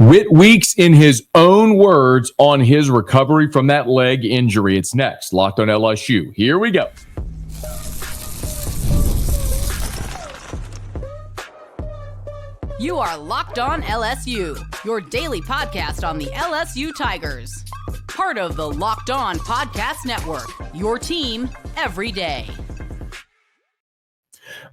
Whit Weeks, in his own words, on his recovery from that leg injury. It's next. Locked on LSU. Here we go. You are Locked on LSU, your daily podcast on the LSU Tigers. Part of the Locked On Podcast Network, your team every day.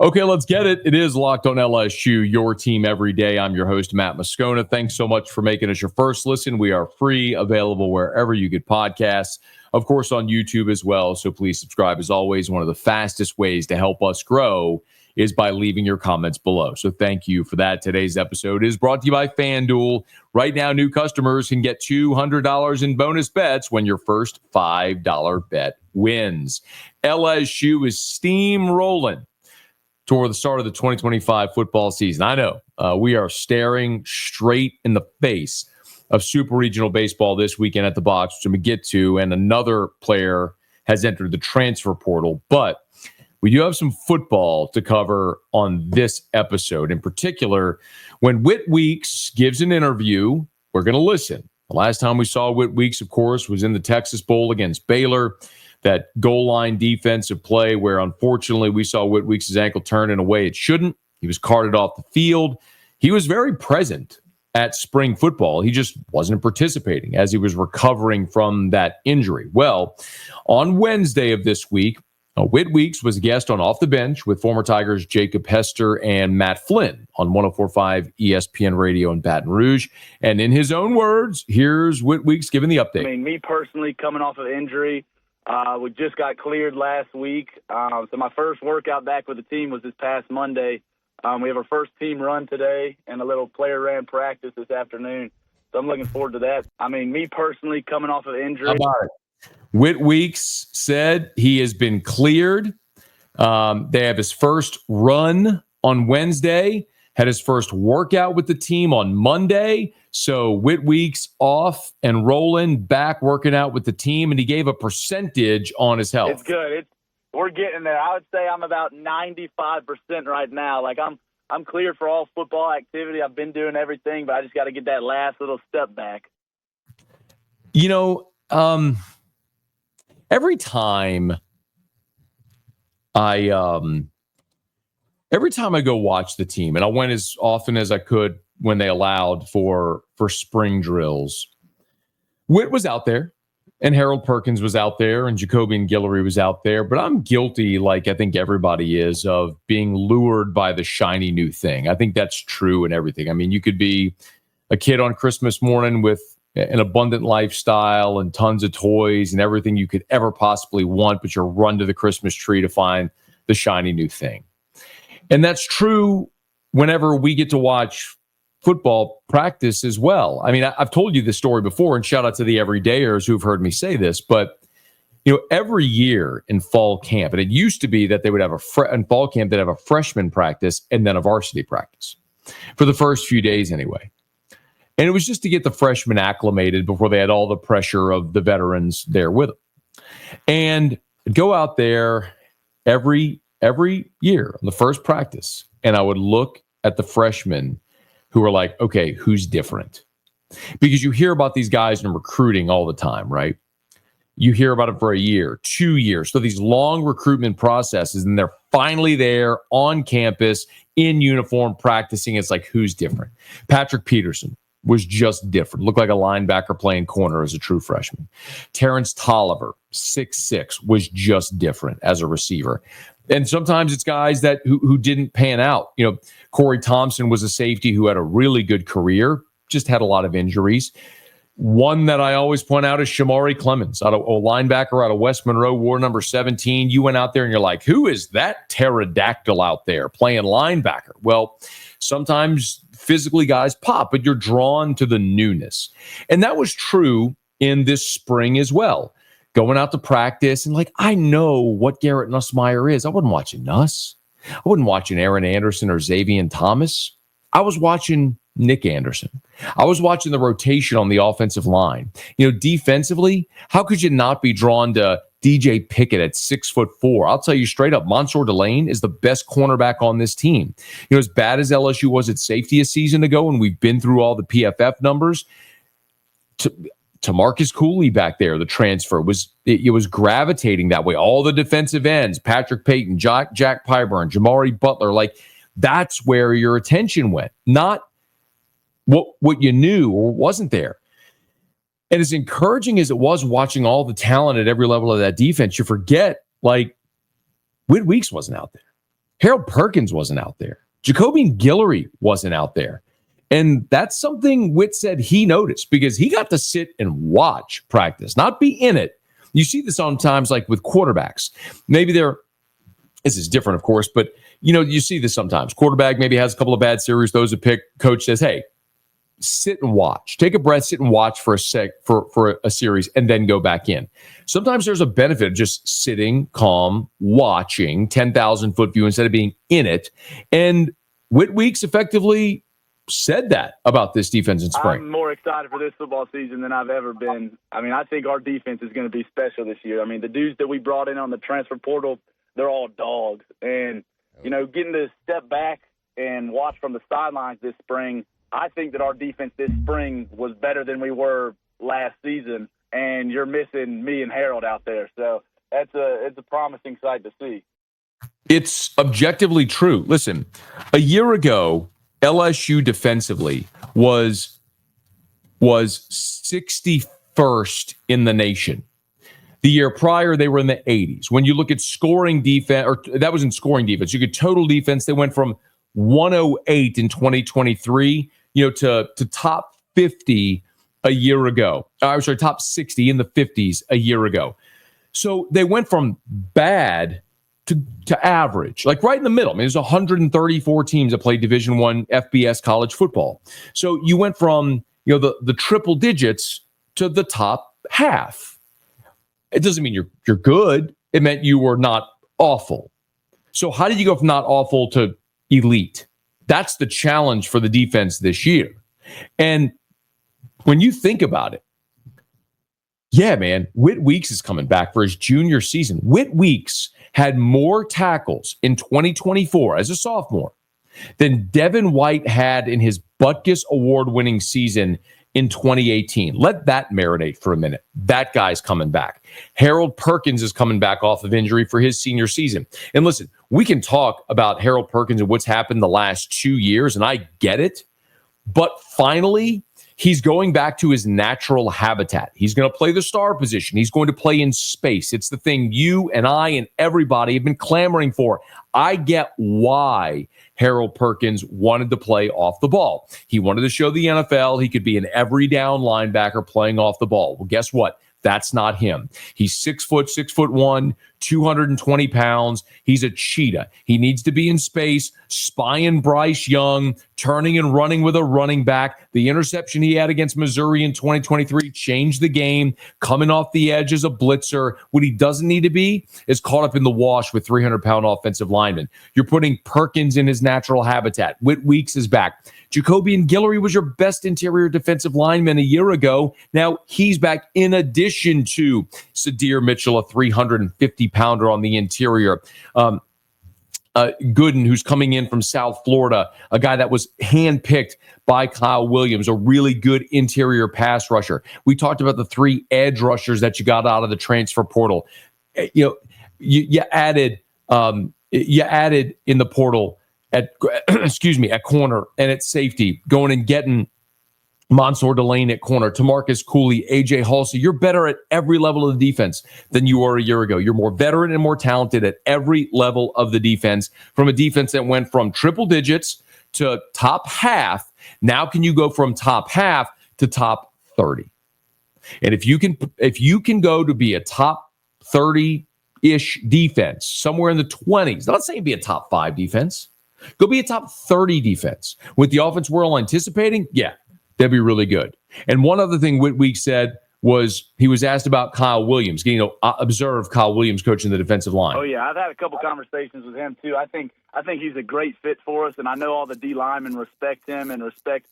Okay, let's get it. It is Locked on LSU, your team every day. I'm your host, Matt Moscona. Thanks so much for making us your first listen. We are free, available wherever you get podcasts, of course, on YouTube as well. So please subscribe. As always, one of the fastest ways to help us grow is by leaving your comments below. So thank you for that. Today's episode is brought to you by FanDuel. Right now, new customers can get $200 in bonus bets when your first $5 bet wins. LSU is steamrolling toward the start of the 2025 football season. I know we are staring straight in the face of Super Regional Baseball this weekend at the Box, which I'm going to get to, and another player has entered the transfer portal. But we do have some football to cover on this episode. In particular, when Whit Weeks gives an interview, we're going to listen. The last time we saw Whit Weeks, of course, was in the Texas Bowl against Baylor. That goal line defensive play where, unfortunately, we saw Whit Weeks' ankle turn in a way it shouldn't. He was carted off the field. He was very present at spring football. He just wasn't participating as he was recovering from that injury. Well, on Wednesday of this week, Whit Weeks was a guest on Off the Bench with former Tigers Jacob Hester and Matt Flynn on 104.5 ESPN Radio in Baton Rouge. And in his own words, here's Whit Weeks giving the update. I mean, me personally, coming off of injury, we just got cleared last week. So my first workout back with the team was this past Monday. We have our first team run today and a little player ran practice this afternoon. So I'm looking forward to that. I mean, me personally, coming off of injury. How about it? Whit Weeks said he has been cleared. They have his first run on Wednesday, had his first workout with the team on Monday. So Whit Weeks off and rolling, back working out with the team, and he gave a percentage on his health. It's good. We're getting there. I would say I'm about 95% right now. Like I'm cleared for all football activity. I've been doing everything, but I just got to get that last little step back. You know, every time I go watch the team, and I went as often as I could when they allowed for spring drills, Whit was out there, and Harold Perkins was out there, and Jacobian Guillory was out there. But I'm guilty, like I think everybody is, of being lured by the shiny new thing. I think that's true in everything. I mean, you could be a kid on Christmas morning with an abundant lifestyle and tons of toys and everything you could ever possibly want, but you'll run to the Christmas tree to find the shiny new thing. And that's true whenever we get to watch football practice as well. I mean, I've told you this story before, and shout out to the everydayers who've heard me say this, but you know, every year in fall camp, and it used to be that they would have in fall camp, they'd have a freshman practice and then a varsity practice for the first few days anyway. And it was just to get the freshmen acclimated before they had all the pressure of the veterans there with them. And I'd go out there every year on the first practice, and I would look at the freshmen who were like, okay, who's different? Because you hear about these guys in recruiting all the time, right? You hear about it for a year, 2 years. So these long recruitment processes, and they're finally there on campus in uniform practicing. It's like, who's different? Patrick Peterson was just different. Looked like a linebacker playing corner as a true freshman. Terrence Tolliver, 6'6", was just different as a receiver. And sometimes it's guys that who didn't pan out. You know, Corey Thompson was a safety who had a really good career, just had a lot of injuries. One that I always point out is Shamari Clemens, a linebacker out of West Monroe, wore number 17. You went out there and you're like, who is that pterodactyl out there playing linebacker? Well, sometimes physically guys pop, but you're drawn to the newness. And that was true in this spring as well. Going out to practice and like, I know what Garrett Nussmeier is. I wasn't watching Nuss. I wasn't watching Aaron Anderson or Xavier Thomas. I was watching Nick Anderson. I was watching the rotation on the offensive line. You know, defensively, how could you not be drawn to DJ Pickett at 6'4". I'll tell you straight up, Mansour Delane is the best cornerback on this team. You know, as bad as LSU was at safety a season ago, and we've been through all the PFF numbers, to Marcus Cooley back there, the transfer was gravitating that way. All the defensive ends, Patrick Payton, Jack Pyburn, Jamari Butler, like that's where your attention went, not what you knew or wasn't there. And as encouraging as it was watching all the talent at every level of that defense, you forget, like, Whit Weeks wasn't out there. Harold Perkins wasn't out there. Jacobian Guillory wasn't out there. And that's something Whit said he noticed because he got to sit and watch practice, not be in it. You see this sometimes, like with quarterbacks. Maybe this is different, of course, but you see this sometimes. Quarterback maybe has a couple of bad series, those a pick. Coach says, hey, sit and watch. Take a breath, sit and watch for a series, and then go back in. Sometimes there's a benefit of just sitting calm, watching 10,000-foot view instead of being in it. And Whit Weeks effectively said that about this defense in spring. I'm more excited for this football season than I've ever been. I mean, I think our defense is going to be special this year. I mean, the dudes that we brought in on the transfer portal, they're all dogs. And, getting to step back and watch from the sidelines this spring, I think that our defense this spring was better than we were last season, and you're missing me and Harold out there. So it's a promising sight to see. It's objectively true. Listen, a year ago, LSU defensively was 61st in the nation. The year prior, they were in the 80s. When you look at scoring defense, or that was in scoring defense, you get total defense, they went from 108 in 2023, to top 50 a year ago. I'm sorry, top 60 in the 50s a year ago. So they went from bad to average, like right in the middle. I mean, there's 134 teams that play Division I FBS college football. So you went from the triple digits to the top half. It doesn't mean you're good. It meant you were not awful. So how did you go from not awful to elite? That's the challenge for the defense this year. And when you think about it, yeah, man, Whit Weeks is coming back for his junior season. Whit Weeks had more tackles in 2024 as a sophomore than Devin White had in his Butkus Award-winning season in 2018. Let that marinate for a minute. That guy's coming back. Harold Perkins is coming back off of injury for his senior season. And listen, we can talk about Harold Perkins and what's happened the last 2 years, and I get it. But finally, he's going back to his natural habitat. He's going to play the star position. He's going to play in space. It's the thing you and I and everybody have been clamoring for. I get why Harold Perkins wanted to play off the ball. He wanted to show the NFL he could be an every down linebacker playing off the ball. Well, guess what? That's not him. He's 6'1", 220 pounds. He's a cheetah. He needs to be in space, spying Bryce Young, turning and running with a running back. The interception he had against Missouri in 2023 changed the game, coming off the edge as a blitzer. What he doesn't need to be is caught up in the wash with 300-pound offensive linemen. You're putting Perkins in his natural habitat. Whit Weeks is back. Jacobian Guillory was your best interior defensive lineman a year ago. Now he's back in addition to Sadir Mitchell, a 350-pounder on the interior. Gooden, who's coming in from South Florida, a guy that was handpicked by Kyle Williams, a really good interior pass rusher. We talked about the 3 edge rushers that you got out of the transfer portal. You added in the portal at corner and at safety, going and getting Mansour Delane at corner, Tamarcus Cooley, AJ Halsey. You're better at every level of the defense than you were a year ago. You're more veteran and more talented at every level of the defense, from a defense that went from triple digits to top half. Now can you go from top half to top 30? And if you can go to be a top 30-ish defense, somewhere in the 20s, not saying be a top 5 defense, go be a top 30 defense. With the offense we're all anticipating, yeah, that'd be really good. And one other thing Whit Weeks said was he was asked about Kyle Williams, observe Kyle Williams coaching the defensive line. Oh, yeah, I've had a couple conversations with him, too. I think he's a great fit for us, and I know all the D linemen respect him and respect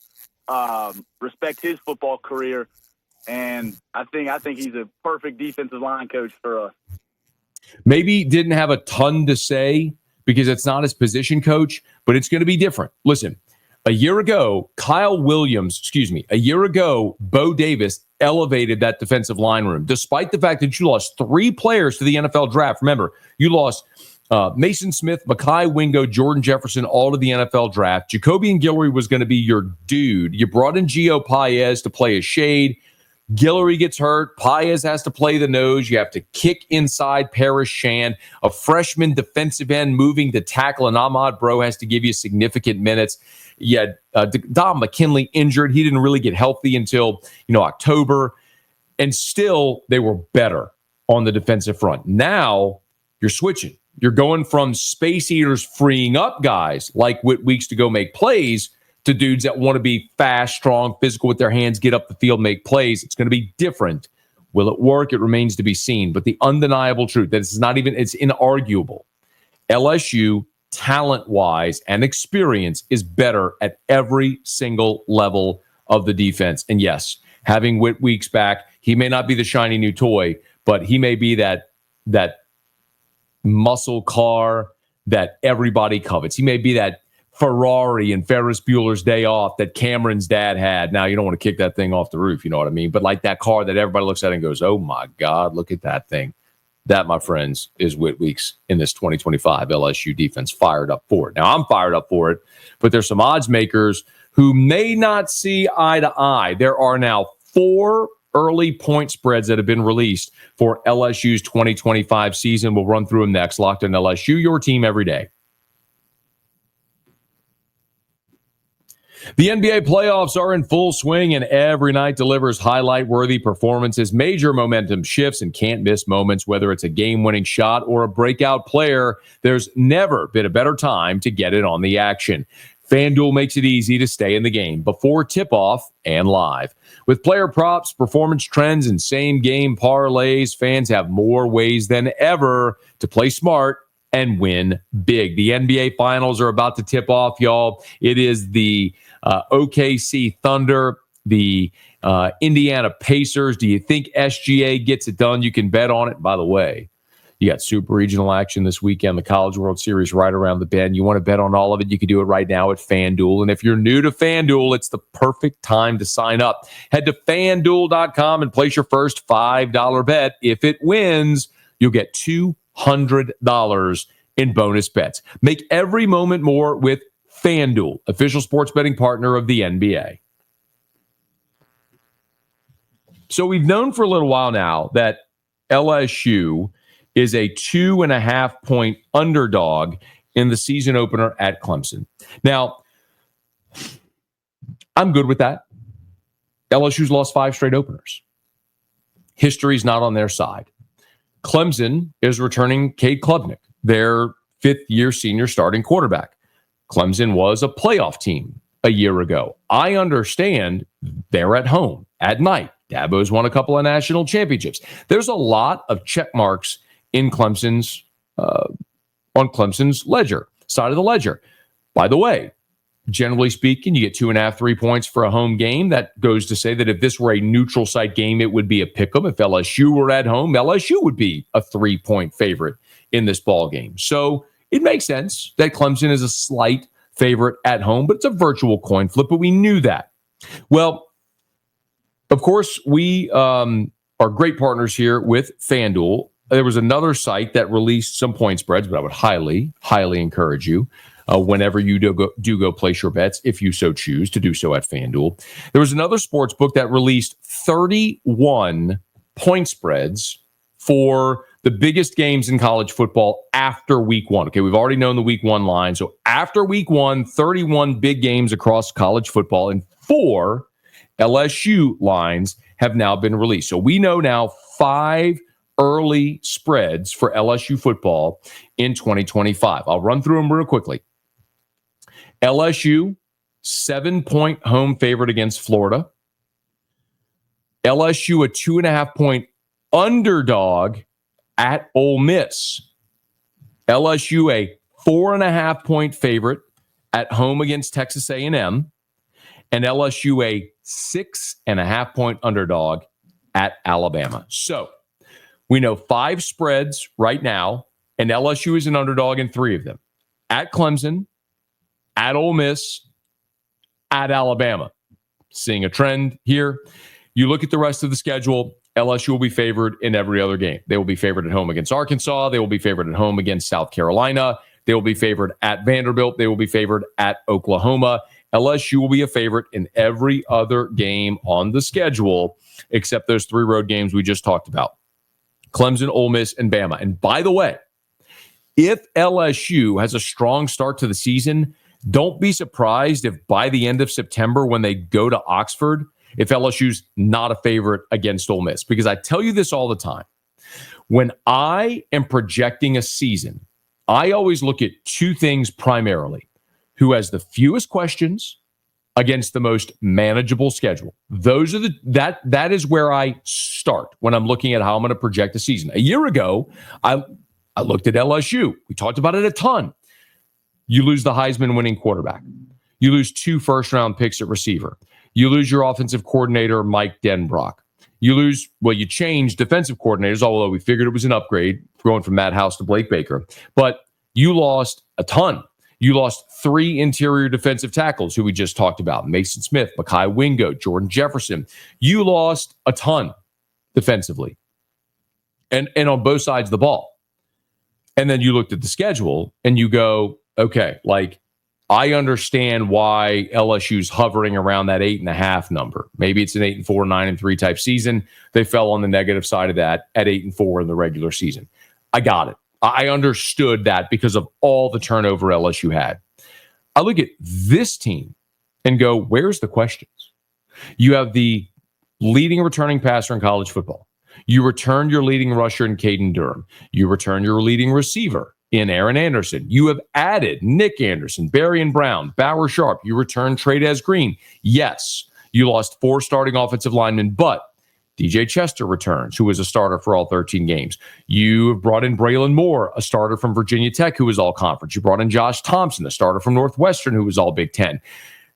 his football career. And I think he's a perfect defensive line coach for us. Maybe didn't have a ton to say because it's not his position coach, but it's going to be different. Listen, a year ago, Bo Davis elevated that defensive line room, despite the fact that you lost 3 players to the NFL draft. Remember, you lost Mason Smith, Mekhi Wingo, Jordan Jefferson, all to the NFL draft. Jacoby Guillory was going to be your dude. You brought in Gio Paez to play a shade. Guillory gets hurt. Paez has to play the nose. You have to kick inside Paris Shand, a freshman defensive end moving to tackle, and Ahmad Bro has to give you significant minutes. You had Dom McKinley injured. He didn't really get healthy until October, and still they were better on the defensive front. Now you're switching. You're going from space eaters freeing up guys like Whit Weeks to go make plays to dudes that want to be fast, strong, physical with their hands, get up the field, make plays. It's going to be different. Will it work? It remains to be seen. But the undeniable truth that it's inarguable. LSU, talent-wise and experience, is better at every single level of the defense. And yes, having Whit Weeks back, he may not be the shiny new toy, but he may be that muscle car that everybody covets. He may be that Ferrari and Ferris Bueller's Day Off that Cameron's dad had. Now, you don't want to kick that thing off the roof, you know what I mean? But like that car that everybody looks at and goes, oh my God, look at that thing. That, my friends, is Whit Weeks in this 2025 LSU defense. Fired up for it. Now, I'm fired up for it, but there's some odds makers who may not see eye to eye. There are now 4 early point spreads that have been released for LSU's 2025 season. We'll run through them next. Locked on LSU, your team every day. The NBA playoffs are in full swing, and every night delivers highlight-worthy performances, major momentum shifts, and can't-miss moments. Whether it's a game-winning shot or a breakout player, there's never been a better time to get in on the action. FanDuel makes it easy to stay in the game before tip-off and live. With player props, performance trends, and same-game parlays, fans have more ways than ever to play smart and win big. The NBA Finals are about to tip off, y'all. It is the OKC Thunder, the Indiana Pacers. Do you think SGA gets it done? You can bet on it. By the way, you got super regional action this weekend, the College World Series right around the bend. You want to bet on all of it, you can do it right now at FanDuel. And if you're new to FanDuel, it's the perfect time to sign up. Head to FanDuel.com and place your first $5 bet. If it wins, you'll get $200 in bonus bets. Make every moment more with FanDuel, official sports betting partner of the NBA. So we've known for a little while now that LSU is a 2.5-point underdog in the season opener at Clemson. Now, I'm good with that. LSU's lost 5 straight openers. History's not on their side. Clemson is returning Cade Klubnik, their 5th-year senior starting quarterback. Clemson was a playoff team a year ago. I understand they're at home at night. Dabo's won a couple of national championships. There's a lot of check marks in Clemson's on Clemson's side of the ledger. By the way, generally speaking, you get 2.5, 3 points for a home game. That goes to say that if this were a neutral site game, it would be a pick'em. If LSU were at home, LSU would be a 3-point favorite in this ball game. So it makes sense that Clemson is a slight favorite at home, but it's a virtual coin flip, but we knew that. Well, of course, we are great partners here with FanDuel. There was another site that released some point spreads, but I would highly, highly encourage you whenever you do go place your bets, if you so choose to do so at FanDuel. There was another sports book that released 31 point spreads for the biggest games in college football after week 1. Okay, we've already known the week 1 line. So after week 1, 31 big games across college football, and 4 LSU lines have now been released. So we know now 5 early spreads for LSU football in 2025. I'll run through them real quickly. LSU, 7-point home favorite against Florida. LSU, a 2.5-point underdog at Ole Miss. LSU, a 4.5-point favorite at home against Texas A&M. And LSU, a 6.5-point underdog at Alabama. So We know 5 spreads right now, and LSU is an underdog in 3 of them. At Clemson, at Ole Miss, at Alabama. Seeing a trend here. You look at the rest of the schedule, LSU will be favored in every other game. They will be favored at home against Arkansas. They will be favored at home against South Carolina. They will be favored at Vanderbilt. They will be favored at Oklahoma. LSU will be a favorite in every other game on the schedule, except those 3 road games we just talked about. Clemson, Ole Miss, and Bama. And by the way, if LSU has a strong start to the season, don't be surprised if by the end of September when they go to Oxford, if LSU's not a favorite against Ole Miss. Because I tell you this all the time. When I am projecting a season, I always look at 2 things primarily. Who has the fewest questions against the most manageable schedule. Those are that is where I start when I'm looking at how I'm going to project a season. A year ago, I looked at LSU. We talked about it a ton. You lose the Heisman winning quarterback. You lose 2 first-round picks at receiver. You lose your offensive coordinator, Mike Denbrock. You change defensive coordinators, although we figured it was an upgrade going from Matt House to Blake Baker. But you lost a ton. You lost 3 interior defensive tackles who we just talked about. Mason Smith, Mekhi Wingo, Jordan Jefferson. You lost a ton defensively and on both sides of the ball. And then you looked at the schedule and you go, okay, I understand why LSU's hovering around that 8.5 number. Maybe it's an 8-4, 9-3 type season. They fell on the negative side of that at 8-4 in the regular season. I got it. I understood that because of all the turnover LSU had. I look at this team and go, where's the questions? You have the leading returning passer in college football. You return your leading rusher in Caden Durham. You return your leading receiver in Aaron Anderson. You have added Nick Anderson, Berrien Brown, Bauer Sharp. You return Trey'Dez Green. Yes, you lost 4 starting offensive linemen, but DJ Chester returns, who was a starter for all 13 games. You have brought in Braylon Moore, a starter from Virginia Tech, who was all conference. You brought in Josh Thompson, a starter from Northwestern, who was all Big Ten.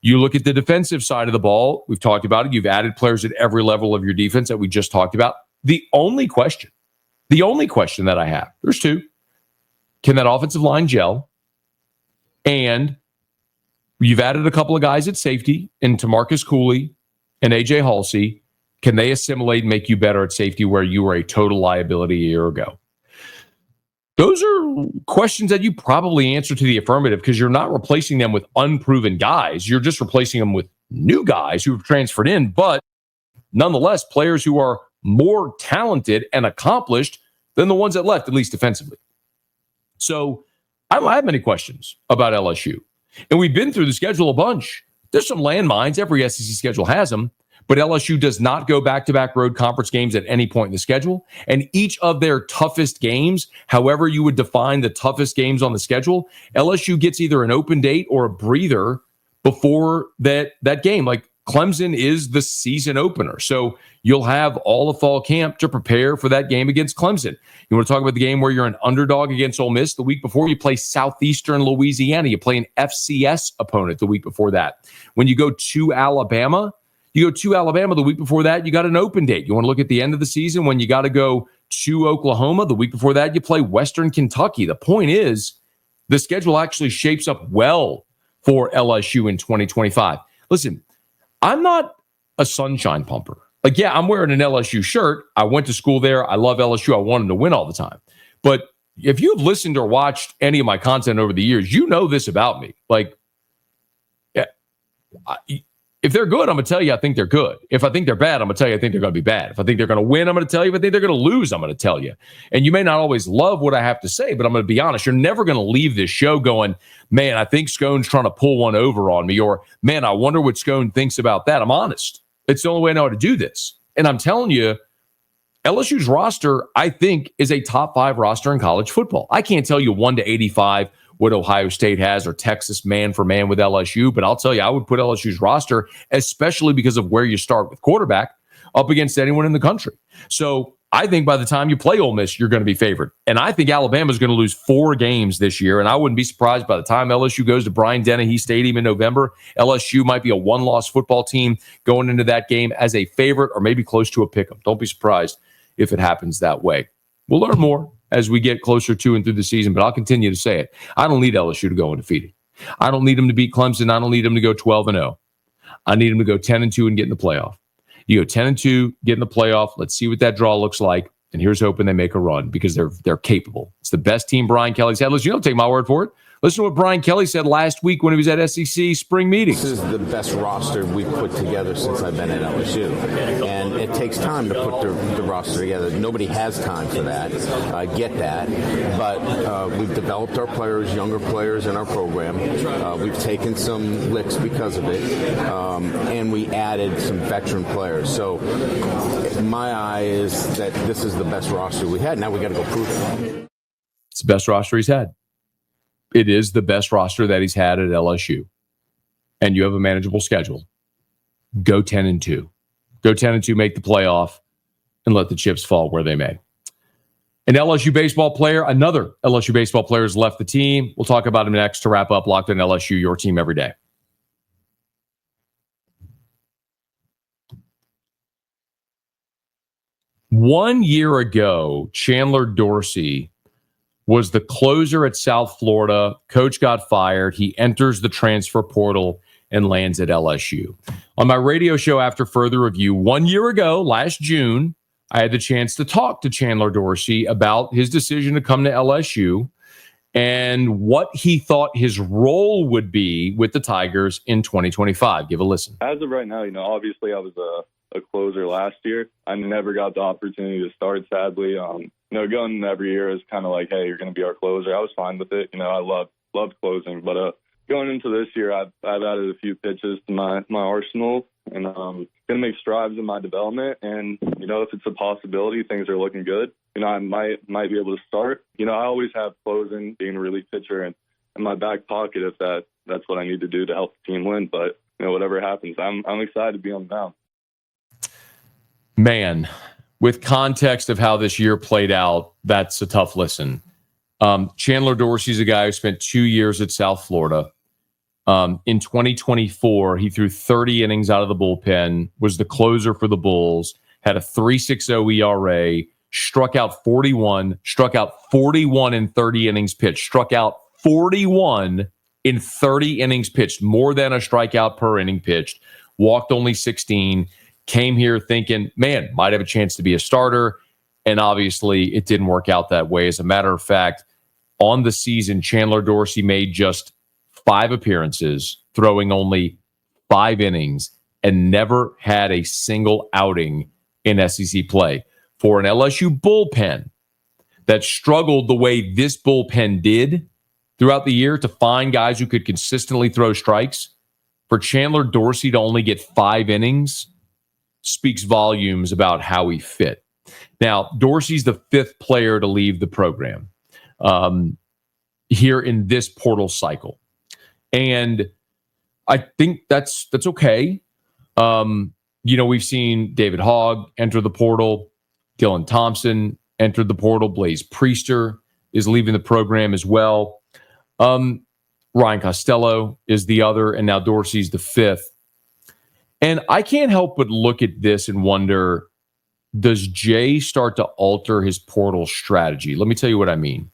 You look at the defensive side of the ball. We've talked about it. You've added players at every level of your defense that we just talked about. The only question that I have, there's 2. Can that offensive line gel? And you've added a couple of guys at safety in Tamarcus Cooley and AJ Halsey. Can they assimilate and make you better at safety where you were a total liability a year ago? Those are questions that you probably answer to the affirmative because you're not replacing them with unproven guys. You're just replacing them with new guys who have transferred in, but nonetheless, players who are more talented and accomplished than the ones that left, at least defensively. So I don't have many questions about LSU. And we've been through the schedule a bunch. There's some landmines. Every SEC schedule has them. But LSU does not go back-to-back road conference games at any point in the schedule. And each of their toughest games, however you would define the toughest games on the schedule, LSU gets either an open date or a breather before that game. Like Clemson is the season opener. So you'll have all of fall camp to prepare for that game against Clemson. You want to talk about the game where you're an underdog against Ole Miss? The week before, you play Southeastern Louisiana. You play an FCS opponent the week before that. When you go to Alabama, the week before that, you got an open date. You want to look at the end of the season when you got to go to Oklahoma. The week before that, you play Western Kentucky. The point is, the schedule actually shapes up well for LSU in 2025. Listen, I'm not a sunshine pumper. I'm wearing an LSU shirt. I went to school there. I love LSU. I want them to win all the time. But if you've listened or watched any of my content over the years, you know this about me. If they're good, I'm going to tell you I think they're good. If I think they're bad, I'm going to tell you I think they're going to be bad. If I think they're going to win, I'm going to tell you. If I think they're going to lose, I'm going to tell you. And you may not always love what I have to say, but I'm going to be honest. You're never going to leave this show going, man, I think Scone's trying to pull one over on me, or, man, I wonder what Scone thinks about that. I'm honest. It's the only way I know how to do this. And I'm telling you, LSU's roster, I think, is a top 5 roster in college football. I can't tell you 1 to 85 what Ohio State has or Texas man for man with LSU, but I'll tell you, I would put LSU's roster, especially because of where you start with quarterback, up against anyone in the country. So I think by the time you play Ole Miss, you're going to be favored. And I think Alabama's going to lose 4 games this year, and I wouldn't be surprised by the time LSU goes to Bryant-Dennehy Stadium in November, LSU might be a 1-loss football team going into that game as a favorite or maybe close to a pick 'em. Don't be surprised if it happens that way. We'll learn more as we get closer to and through the season, but I'll continue to say it. I don't need LSU to go undefeated. I don't need them to beat Clemson. I don't need them to go 12-0. I need them to go 10-2 and get in the playoff. You go 10-2, get in the playoff. Let's see what that draw looks like. And here's hoping they make a run because they're capable. It's the best team Brian Kelly's had. Listen, you don't take my word for it. Listen to what Brian Kelly said last week when he was at SEC spring meetings. This is the best roster we've put together since I've been at LSU. And it takes time to put the roster together. Nobody has time for that. I get that. But we've developed our players, younger players in our program. We've taken some licks because of it. And we added some veteran players. So my eye is that this is the best roster we had. Now we got to go prove it. It's the best roster he's had. It is the best roster that he's had at LSU. And you have a manageable schedule. Go 10-2. Go 10-2, make the playoff, and let the chips fall where they may. Another LSU baseball player has left the team. We'll talk about him next to wrap up Locked On LSU, your team every day. One year ago, Chandler Dorsey was the closer at South Florida. Coach got fired. He enters the transfer portal and lands at LSU. On my radio show After Further Review, 1 year ago, last June, I had the chance to talk to Chandler Dorsey about his decision to come to LSU and what he thought his role would be with the Tigers in 2025. Give a listen. As of right now, obviously I was a closer last year. I never got the opportunity to start, sadly. Going every year is kind of like, hey, you're going to be our closer. I was fine with it. I loved closing. But going into this year, I've added a few pitches to my arsenal, and I'm going to make strides in my development. And, if it's a possibility, things are looking good. I might be able to start. I always have closing, being a relief pitcher, and in my back pocket if that's what I need to do to help the team win. But, whatever happens, I'm excited to be on the mound. Man, with context of how this year played out, that's a tough listen. Chandler Dorsey's a guy who spent 2 years at South Florida. In 2024, he threw 30 innings out of the bullpen, was the closer for the Bulls, had a 3.60 ERA, struck out 41 in 30 innings pitched, struck out 41 in 30 innings pitched, more than a strikeout per inning pitched, walked only 16, came here thinking, man, might have a chance to be a starter. And obviously it didn't work out that way. As a matter of fact, on the season, Chandler Dorsey made just 5 appearances, throwing only 5 innings, and never had a single outing in SEC play. For an LSU bullpen that struggled the way this bullpen did throughout the year to find guys who could consistently throw strikes, for Chandler Dorsey to only get 5 innings speaks volumes about how he fit. Now, Dorsey's the 5th player to leave the program here in this portal cycle. And I think that's okay. We've seen David Hogg enter the portal. Dylan Thompson entered the portal. Blaze Priester is leaving the program as well. Ryan Costello is the other, and now Dorsey's the 5th. And I can't help but look at this and wonder, does Jay start to alter his portal strategy? Let me tell you what I mean.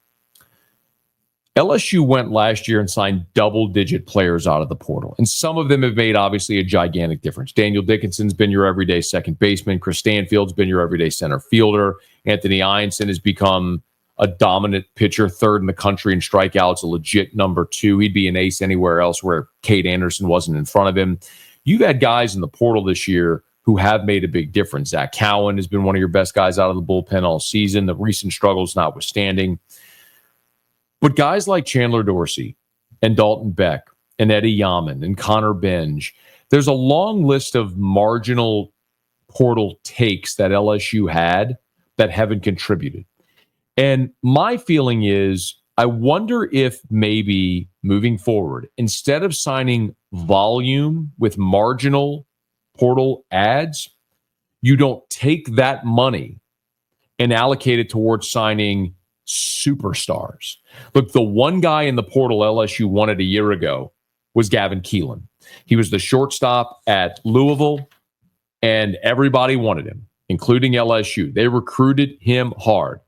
LSU went last year and signed double-digit players out of the portal. And some of them have made, obviously, a gigantic difference. Daniel Dickinson's been your everyday second baseman. Chris Stanfield's been your everyday center fielder. Anthony Ianson has become a dominant pitcher, 3rd in the country in strikeouts, a legit number 2. He'd be an ace anywhere else where Cade Anderson wasn't in front of him. You've had guys in the portal this year who have made a big difference. Zach Cowan has been one of your best guys out of the bullpen all season, the recent struggles notwithstanding. But guys like Chandler Dorsey and Dalton Beck and Eddie Yaman and Connor Benj, there's a long list of marginal portal takes that LSU had that haven't contributed. And my feeling is, I wonder if maybe moving forward, instead of signing volume with marginal portal ads, you don't take that money and allocate it towards signing superstars. Look, the one guy in the portal LSU wanted a year ago was Gavin Keelan. He was the shortstop at Louisville, and everybody wanted him, including LSU. They recruited him hard.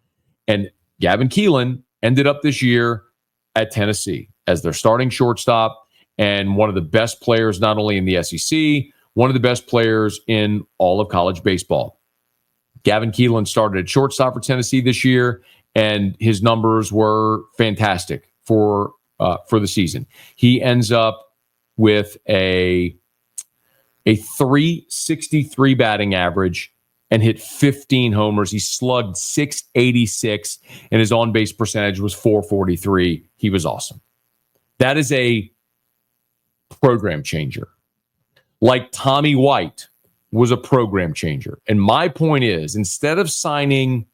And Gavin Keelan ended up this year at Tennessee as their starting shortstop and one of the best players, not only in the SEC, one of the best players in all of college baseball. Gavin Keelan started at shortstop for Tennessee this year, and his numbers were fantastic for the season. He ends up with a 363 batting average and hit 15 homers. He slugged .686, and his on-base percentage was .443. He was awesome. That is a program changer. Like Tommy White was a program changer. And my point is, instead of signing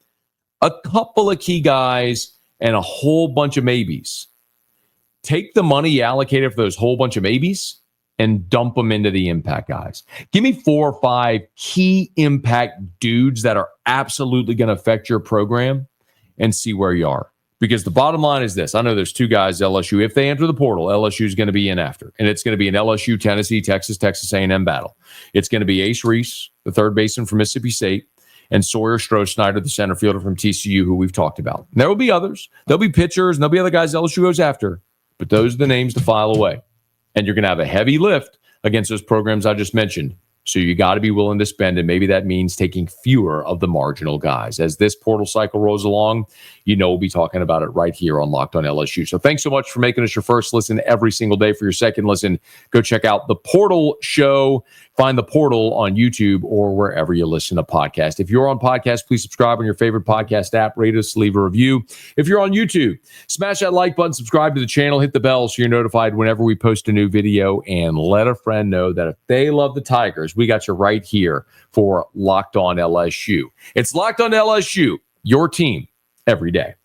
a couple of key guys and a whole bunch of maybes, take the money you allocated for those whole bunch of maybes and dump them into the impact guys. Give me 4 or 5 key impact dudes that are absolutely going to affect your program and see where you are. Because the bottom line is this. I know there's 2 guys, LSU. If they enter the portal, LSU is going to be in after. And it's going to be an LSU, Tennessee, Texas A&M battle. It's going to be Ace Reese, the third baseman from Mississippi State, and Sawyer Stroh-Snyder, the center fielder from TCU, who we've talked about. And there will be others. There'll be pitchers, and there'll be other guys LSU goes after. But those are the names to file away. And you're going to have a heavy lift against those programs I just mentioned. So you got to be willing to spend, and maybe that means taking fewer of the marginal guys. As this portal cycle rolls along, we'll be talking about it right here on Locked On LSU. So thanks so much for making us your first listen every single day. For your second listen, go check out The Portal Show. Find The Portal on YouTube or wherever you listen to podcasts. If you're on podcast, please subscribe on your favorite podcast app. Rate us, leave a review. If you're on YouTube, smash that like button, subscribe to the channel, hit the bell so you're notified whenever we post a new video, and let a friend know that if they love the Tigers, we got you right here for Locked On LSU. It's Locked On LSU, your team every day.